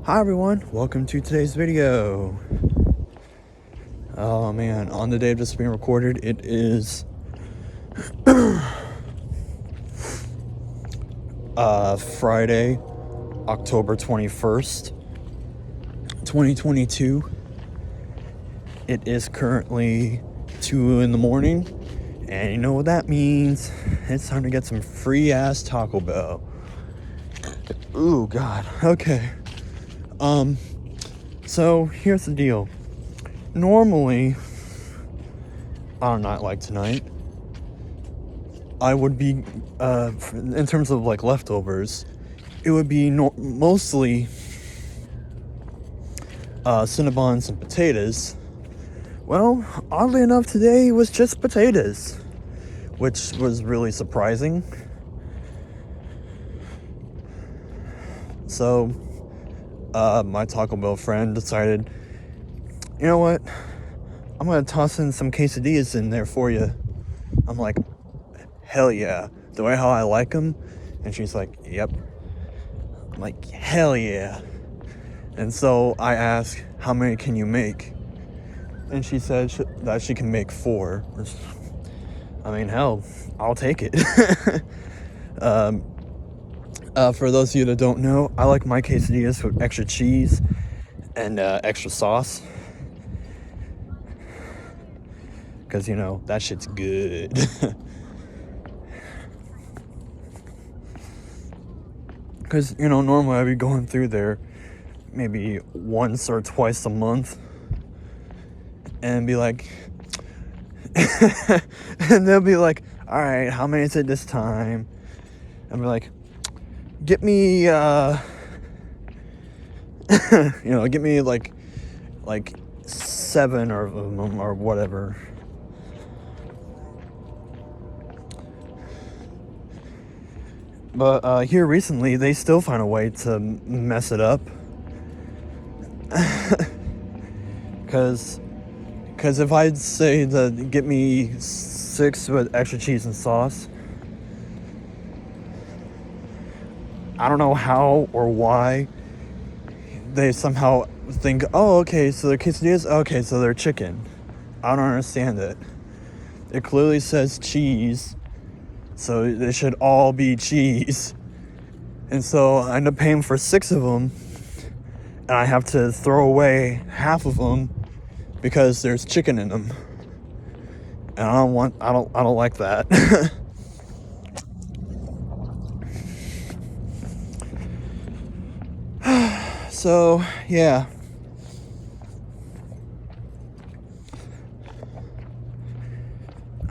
Hi everyone, welcome to today's video. Oh man, on the day of this being recorded, it is Friday, October 21st, 2022. It is currently 2 in the morning, and you know what that means. It's time to get some free ass Taco Bell. Ooh, God. Okay. So here's the deal. Normally, on a night like tonight, I would be, in terms of like leftovers, it would be mostly Cinnabons and potatoes. Well, oddly enough, today was just potatoes, which was really surprising. So, my Taco Bell friend decided, you know what, I'm gonna toss in some quesadillas in there for you. I'm like, hell yeah, the way how I like them. And she's like, yep. I'm like, hell yeah. And so I asked, how many can you make? And she said that she can make 4. Which, I mean, hell, I'll take it. For those of you that don't know, I like my quesadillas with extra cheese and extra sauce. Because, you know, that shit's good. Because, you know, normally I'd be going through there maybe once or twice a month and be like, and they'll be like, all right, how many is it this time? And be like, get me, get me like 7 of them or whatever. But here recently, they still find a way to mess it up. Because if I'd say that get me 6 with extra cheese and sauce, I don't know how or why they somehow think, oh, okay, so they're quesadillas, okay, so they're chicken. I don't understand it. It clearly says cheese, so they should all be cheese. And so I end up paying for 6 of them, and I have to throw away half of them because there's chicken in them. And I don't like that. So, yeah.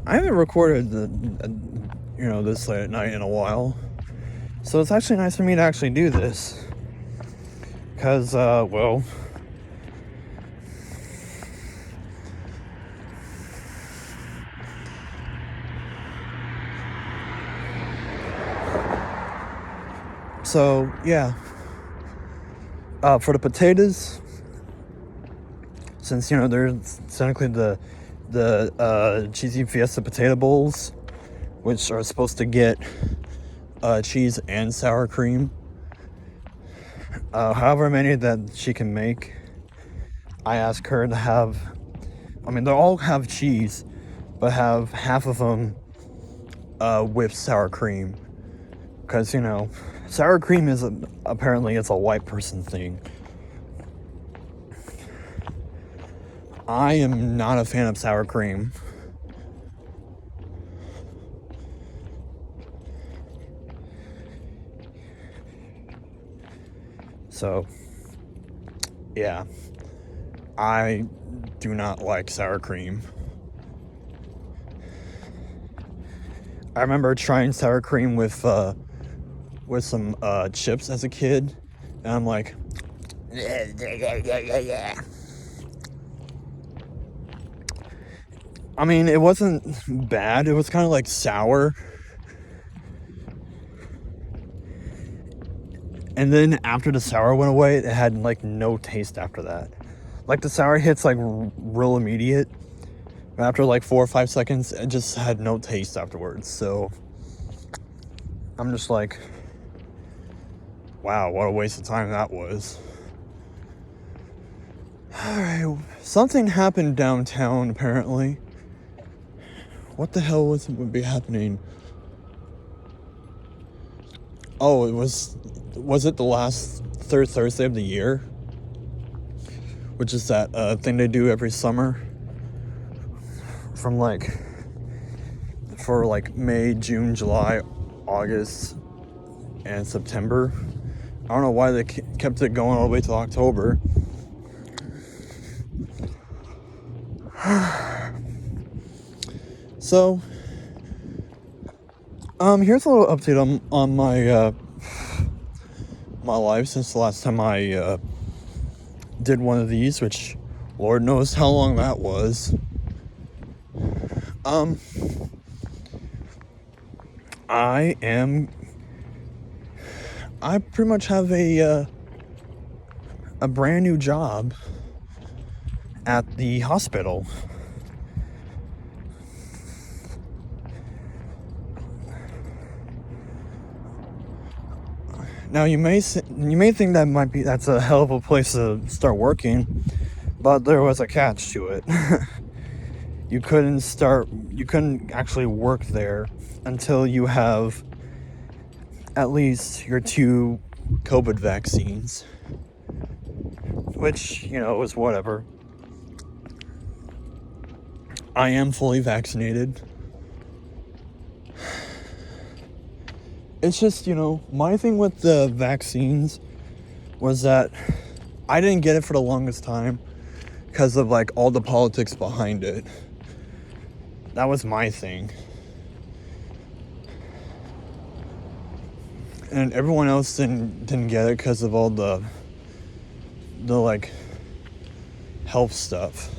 I haven't recorded this late at night in a while. So it's actually nice for me to actually do this. Because, well, so, yeah. For the potatoes, since, there's technically the cheesy fiesta potato bowls, which are supposed to get cheese and sour cream. However many that she can make, I ask her to have, they all have cheese, but have half of them with sour cream. Because, sour cream is apparently it's a white person thing. I am not a fan of sour cream. So, yeah, I do not like sour cream. I remember trying sour cream with some chips as a kid, and I'm like, it wasn't bad. It was kind of like sour. And then after the sour went away, it had like no taste after that. Like the sour hits like real immediate. But after like 4 or 5 seconds, it just had no taste afterwards. So I'm just like, wow, what a waste of time that was. Alright, something happened downtown apparently. What the hell would be happening? Oh, was it the last third Thursday of the year? Which is that thing they do every summer from for May, June, July, August, and September. I don't know why they kept it going all the way till October. So, here's a little update on my my life since the last time I did one of these, which Lord knows how long that was. I pretty much have a brand new job at the hospital. Now you may think that's a hell of a place to start working, but there was a catch to it. You couldn't actually work there until you have at least your 2 COVID vaccines, which, is whatever. I am fully vaccinated. It's just, my thing with the vaccines was that I didn't get it for the longest time because of all the politics behind it. That was my thing. And everyone else didn't get it because of all the health stuff.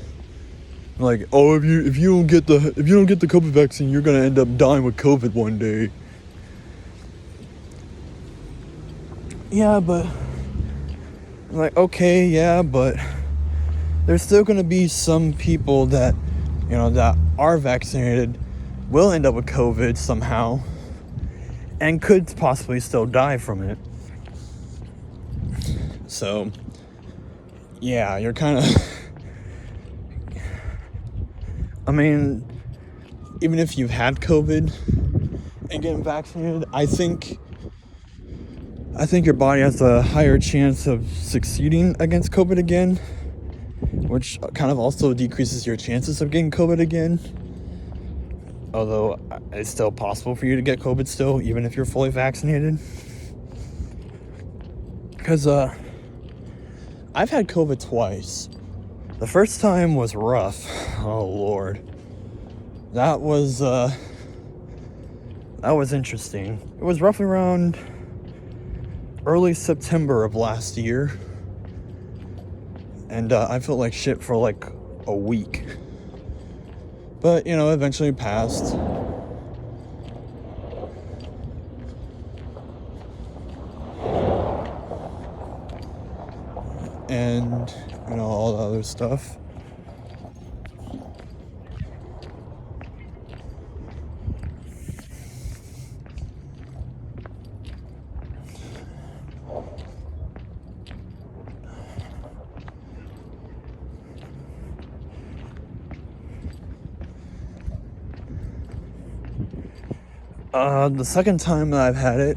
Oh, if you don't get the COVID vaccine, you're gonna end up dying with COVID one day. Yeah, but okay, yeah, but there's still gonna be some people that that are vaccinated will end up with COVID somehow and could possibly still die from it. So, yeah, you're kind of even if you've had COVID and getting vaccinated, I think your body has a higher chance of succeeding against COVID again, which kind of also decreases your chances of getting COVID again. Although it's still possible for you to get COVID still, even if you're fully vaccinated. Because I've had COVID twice. The first time was rough. Oh Lord. That was interesting. It was roughly around early September of last year. And I felt like shit for a week. But, eventually passed. And, all the other stuff. The second time that I've had it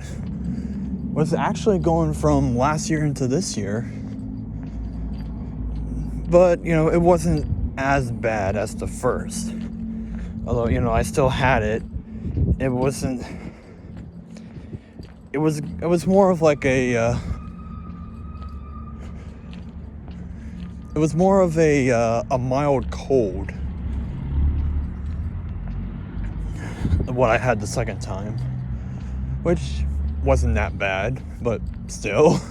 was actually going from last year into this year. But, it wasn't as bad as the first. Although, I still had it. It wasn't... It was more of a... It was more of a mild cold. What I had the second time, which wasn't that bad, but still.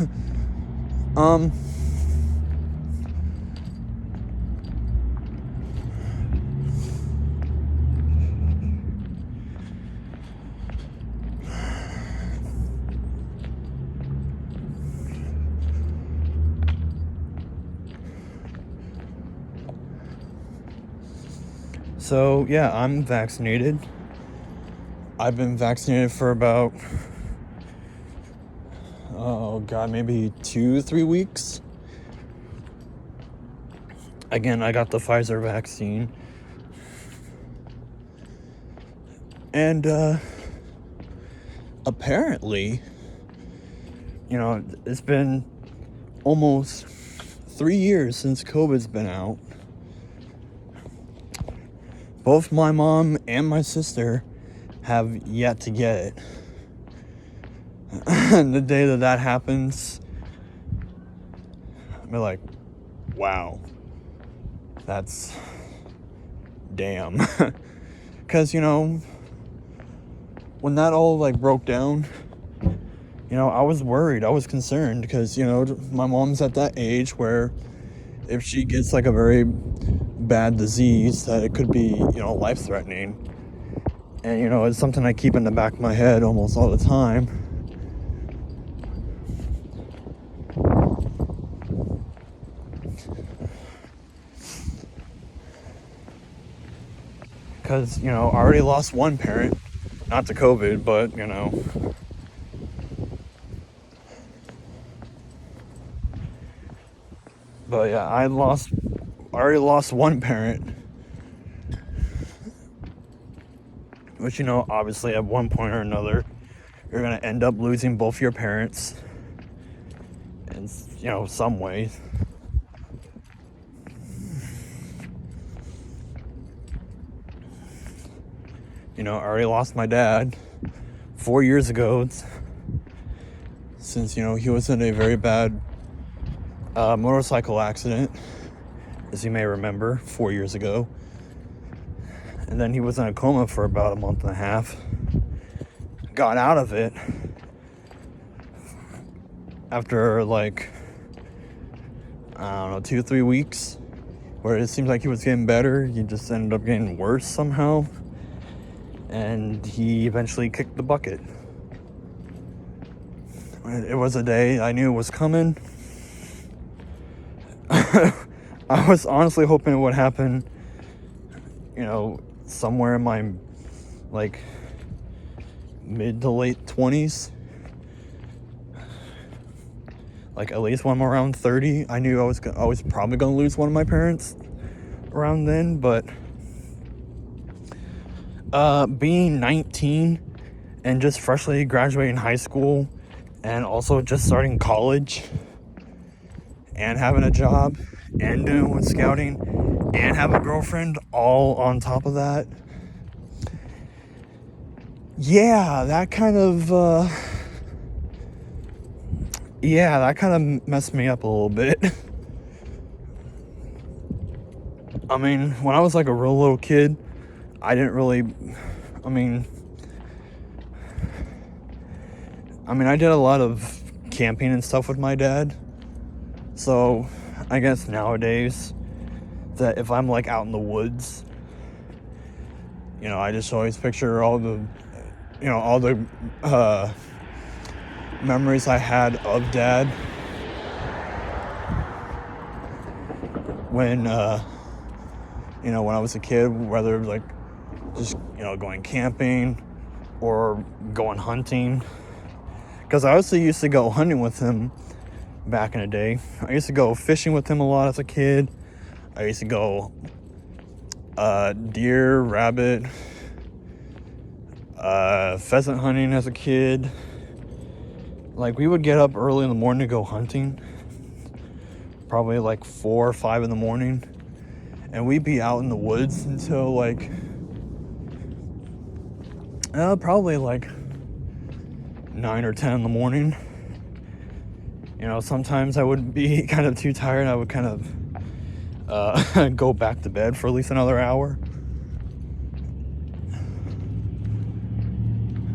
So yeah, I'm vaccinated. I've been vaccinated for about, maybe 2-3 weeks. Again, I got the Pfizer vaccine. And apparently, it's been almost 3 years since COVID's been out. Both my mom and my sister have yet to get it. And the day that happens, I'll be like, wow, that's damn. Because, when that all broke down, I was worried, I was concerned, because, my mom's at that age where if she gets a very bad disease, that it could be, life-threatening. And, it's something I keep in the back of my head almost all the time. Because, I already lost one parent, not to COVID, but, But yeah, I already lost one parent. Which, obviously at one point or another, you're going to end up losing both your parents. In, some way. I already lost my dad 4 years ago. Since, he was in a very bad motorcycle accident, as you may remember, 4 years ago. And then he was in a coma for about a month and a half. Got out of it after 2-3 weeks, where it seems like he was getting better. He just ended up getting worse somehow. And he eventually kicked the bucket. It was a day I knew it was coming. I was honestly hoping it would happen, somewhere in my, mid to late 20s. At least when I'm around 30. I knew I was probably going to lose one of my parents around then, but being 19 and just freshly graduating high school and also just starting college and having a job and doing scouting and have a girlfriend all on top of that, that kind of messed me up a little bit. I mean, when I was a real little kid, I didn't really, I did a lot of camping and stuff with my dad. So I guess nowadays that if I'm out in the woods, I just always picture all the memories I had of dad when when I was a kid, whether just going camping or going hunting, because I also used to go hunting with him back in the day. I used to go fishing with him a lot as a kid. I used to go deer, rabbit, pheasant hunting as a kid. We would get up early in the morning to go hunting, probably 4 or 5 in the morning, and we'd be out in the woods until probably 9 or 10 in the morning. Sometimes I would be kind of too tired. I would kind of go back to bed for at least another hour.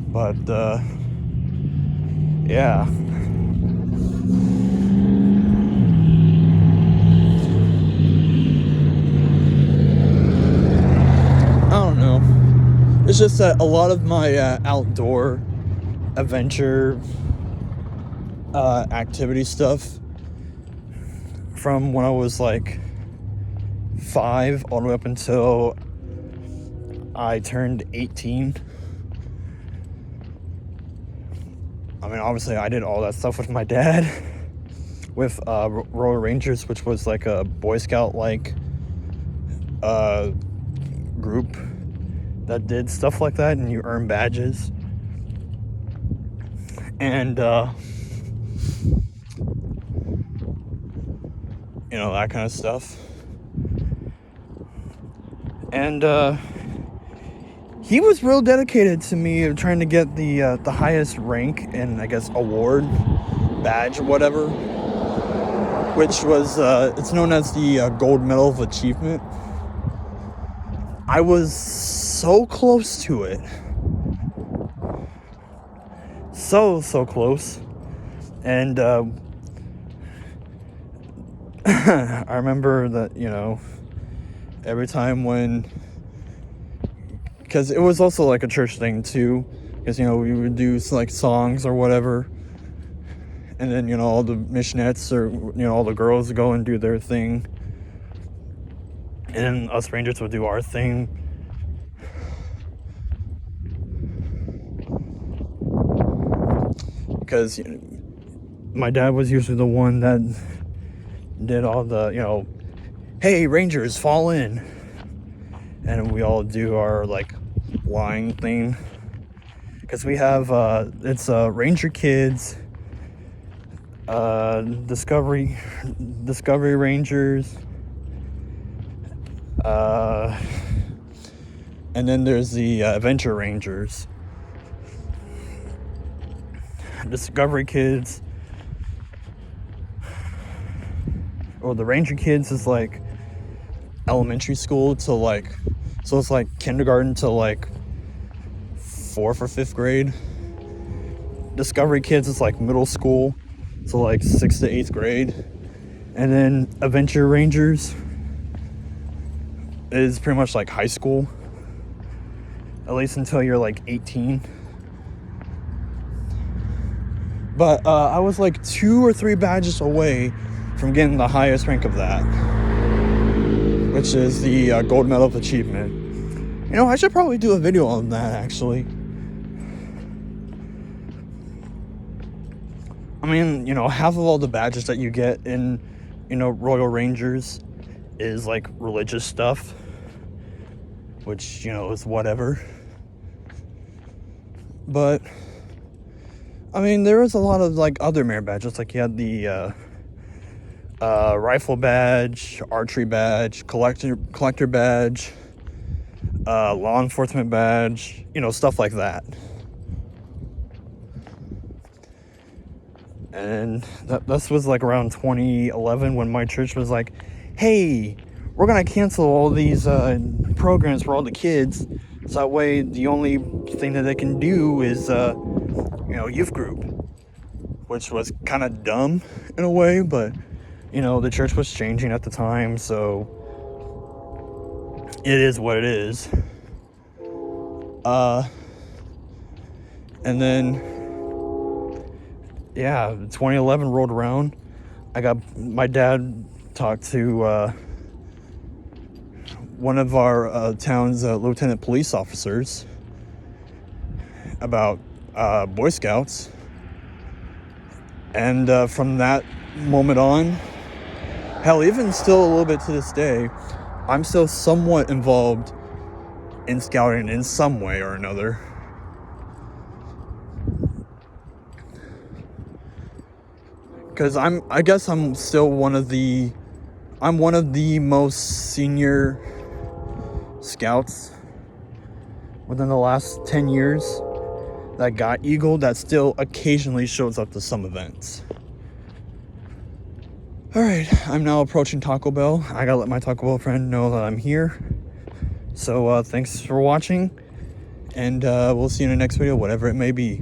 But yeah. I don't know. It's just that a lot of my outdoor adventure activity stuff from when I was 5 all the way up until I turned 18. Obviously I did all that stuff with my dad with Royal Rangers, which was a Boy Scout group that did stuff like that, and you earn badges. And, you know, that kind of stuff. And, he was real dedicated to me trying to get the highest rank and, I guess, award, badge, or whatever, which was, it's known as the Gold Medal of Achievement. I was so close to it. So close. And, I remember that, you know, every time when, because it was also like a church thing too, because, you know, we would do like songs or whatever, and then, you know, all the missionettes or, you know, all the girls would go and do their thing, and then us Rangers would do our thing. Because, you know, my dad was usually the one that did all the, you know, hey, Rangers, fall in. And we all do our, like, line thing. Because we have, it's Ranger Kids, Discovery Rangers, and then there's the Adventure Rangers. Discovery Kids, or the Ranger Kids is like elementary school to like, so it's like kindergarten to like 4th or 5th grade. Discovery Kids is like middle school, so like 6th to 8th grade. And then Adventure Rangers is pretty much like high school, at least until you're like 18. But I was like 2 or 3 badges away from getting the highest rank of that, which is the Gold Medal of Achievement. You know, I should probably do a video on that, actually. I mean, you know, half of all the badges that you get in, you know, Royal Rangers is like religious stuff, which, you know, is whatever. But I mean, there was a lot of like other merit badges. Like you had the rifle badge, archery badge, collector badge, law enforcement badge, you know, stuff like that. And this was like around 2011 when my church was like, hey, we're gonna cancel all these programs for all the kids, so that way the only thing that they can do is you know, youth group, which was kind of dumb in a way, but, you know, the church was changing at the time, so it is what it is. And then, yeah, 2011 rolled around. My dad talked to one of our town's lieutenant police officers about Boy Scouts, and from that moment on, hell, even still a little bit to this day, I'm still somewhat involved in scouting in some way or another. Because I guess I'm still one of the most senior scouts within the last 10 years that got Eagle, that still occasionally shows up to some events. Alright, I'm now approaching Taco Bell. I gotta let my Taco Bell friend know that I'm here. So thanks for watching, and we'll see you in the next video, whatever it may be.